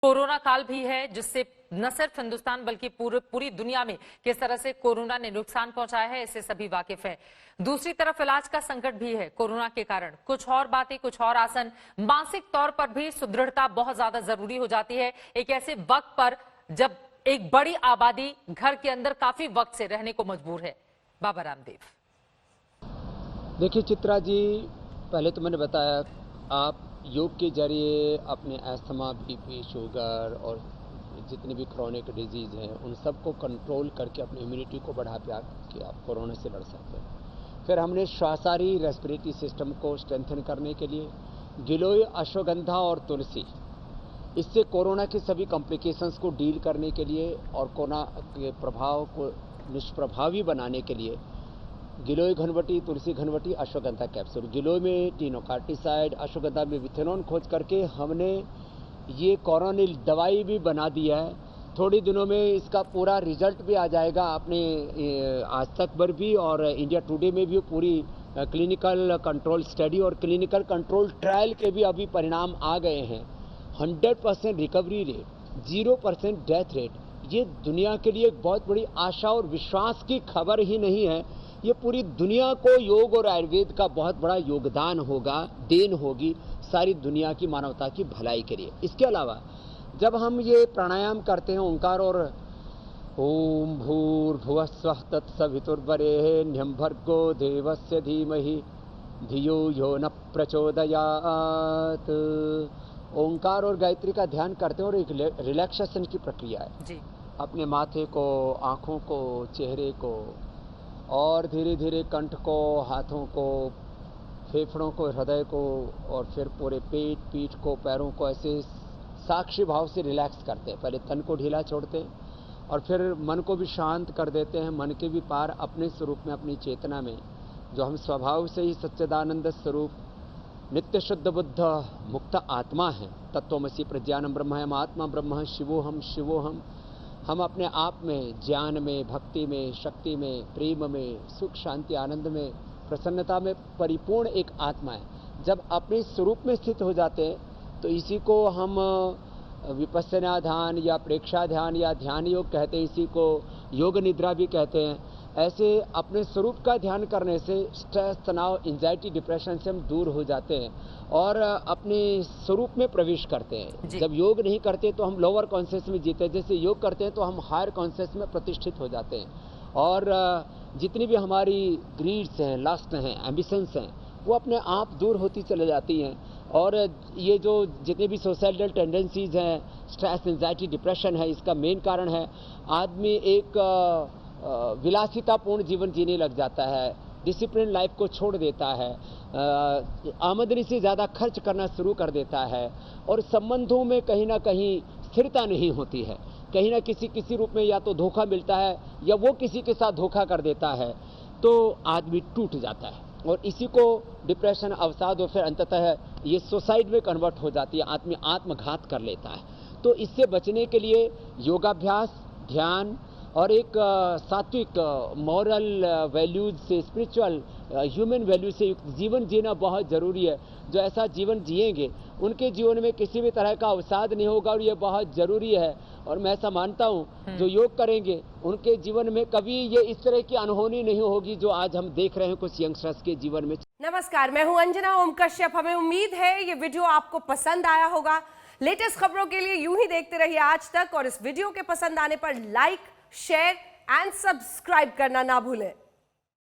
Corona काल भी है जिससे न सिर्फ हिंदुस्तान बल्कि पूरी दुनिया में किस तरह से कोरोना ने नुकसान पहुंचाया है इससे सभी वाकिफ हैं। दूसरी तरफ इलाज का संकट भी है कोरोना के कारण। कुछ और बातें, कुछ और आसन, मानसिक तौर पर भी सुदृढ़ता बहुत ज्यादा जरूरी हो जाती है एक ऐसे वक्त पर जब एक बड़ी आबादी घर के अंदर काफी वक्त से रहने को मजबूर है। बाबा रामदेव। देखिए चित्रा जी, पहले तो मैंने बताया आप योग के जरिए अपने अस्थमा, बीपी, शुगर और जितने भी क्रोनिक डिजीज हैं उन सबको कंट्रोल करके अपनी इम्यूनिटी को बढ़ा के आप कोरोना से लड़ सकते हैं। फिर हमने श्वासारी रेस्पिरेटरी सिस्टम को स्ट्रेंथन करने के लिए गिलोय, अश्वगंधा और तुलसी, इससे कोरोना के सभी कॉम्प्लिकेशंस को डील करने के लिए और कोरोना के प्रभाव को निष्प्रभावी बनाने के लिए गिलोय घनवटी, तुलसी घनवटी, अश्वगंधा कैप्सूल। गिलोय में टीनोकार्टिसाइड, अश्वगंधा में विथेनॉन खोज करके हमने ये कोरोना दवाई भी बना दिया है। थोड़ी दिनों में इसका पूरा रिजल्ट भी आ जाएगा अपने आज तक पर भी और इंडिया टुडे में भी पूरी क्लिनिकल कंट्रोल स्टडी और क्लिनिकल कंट्रोल ट्रायल के भी अभी परिणाम आ गए हैं। 100% रिकवरी रेट, 0% डेथ रेट, ये दुनिया के लिए एक बहुत बड़ी आशा और विश्वास की खबर ही नहीं है, ये पूरी दुनिया को योग और आयुर्वेद का बहुत बड़ा योगदान होगा, देन होगी सारी दुनिया की मानवता की भलाई के लिए। इसके अलावा जब हम ये प्राणायाम करते हैं ओंकार और ओम भूर्भुवः स्वः तत्सवितुर्वरेण्यं भर्गो देवस्य धीमहि धियो यो न प्रचोदयात्, ओंकार और गायत्री का ध्यान करते हैं और एक रिलैक्सेशन की प्रक्रिया है जी। अपने माथे को, आँखों को, चेहरे को और धीरे धीरे कंठ को, हाथों को, फेफड़ों को, हृदय को और फिर पूरे पेट, पीठ को, पैरों को ऐसे साक्षी भाव से रिलैक्स करते हैं। पहले तन को ढीला छोड़ते हैं और फिर मन को भी शांत कर देते हैं। मन के भी पार अपने स्वरूप में, अपनी चेतना में, जो हम स्वभाव से ही सच्चिदानंद स्वरूप नित्य शुद्ध बुद्ध मुक्त आत्मा है, तत्वमसि प्रज्ञानम ब्रह्म आत्मा ब्रह्म शिवोहम शिवोहम, हम अपने आप में, ज्ञान में, भक्ति में, शक्ति में, प्रेम में, सुख, शांति, आनंद में, प्रसन्नता में परिपूर्ण एक आत्मा है। जब अपने स्वरूप में स्थित हो जाते हैं तो इसी को हम विपस्सना ध्यान या प्रेक्षा ध्यान या ध्यान योग कहते हैं, इसी को योग निद्रा भी कहते हैं। ऐसे अपने स्वरूप का ध्यान करने से स्ट्रेस, तनाव, एंजाइटी, डिप्रेशन से हम दूर हो जाते हैं और अपने स्वरूप में प्रवेश करते हैं। जब योग नहीं करते तो हम लोअर कॉन्शियस में जीते हैं, जैसे योग करते हैं तो हम हायर कॉन्शियस में प्रतिष्ठित हो जाते हैं और जितनी भी हमारी ग्रीड्स हैं, लस्ट हैं, एम्बिशंस हैं, वो अपने आप दूर होती चले जाती हैं। और ये जो जितने भी सोसाइटल टेंडेंसीज हैं, स्ट्रेस, एंजाइटी, डिप्रेशन है, इसका मेन कारण है आदमी एक विलासितापूर्ण जीवन जीने लग जाता है, डिसिप्लिन लाइफ को छोड़ देता है, आमदनी से ज़्यादा खर्च करना शुरू कर देता है और संबंधों में कहीं ना कहीं स्थिरता नहीं होती है। कहीं ना किसी रूप में या तो धोखा मिलता है या वो किसी के साथ धोखा कर देता है तो आदमी टूट जाता है और इसी को डिप्रेशन, अवसाद और फिर अंततः ये सुसाइड में कन्वर्ट हो जाती है, आदमी आत्मघात कर लेता है। तो इससे बचने के लिए योगाभ्यास, ध्यान और एक सात्विक मॉरल वैल्यूज से, स्पिरिचुअल ह्यूमन वैल्यू से युक्त जीवन जीना बहुत ज़रूरी है। जो ऐसा जीवन जिएंगे उनके जीवन में किसी भी तरह का अवसाद नहीं होगा और ये बहुत ज़रूरी है। और मैं ऐसा मानता हूँ जो योग करेंगे उनके जीवन में कभी ये इस तरह की अनहोनी नहीं होगी जो आज हम देख रहे हैं कुछ यंगस्टर्स के जीवन में। नमस्कार, मैं हूँ अंजना ओम कश्यप। हमें उम्मीद है ये वीडियो आपको पसंद आया होगा। लेटेस्ट खबरों के लिए यूं ही देखते रहिए आज तक और इस वीडियो के पसंद आने पर लाइक, शेयर एंड सब्सक्राइब करना ना भूलें।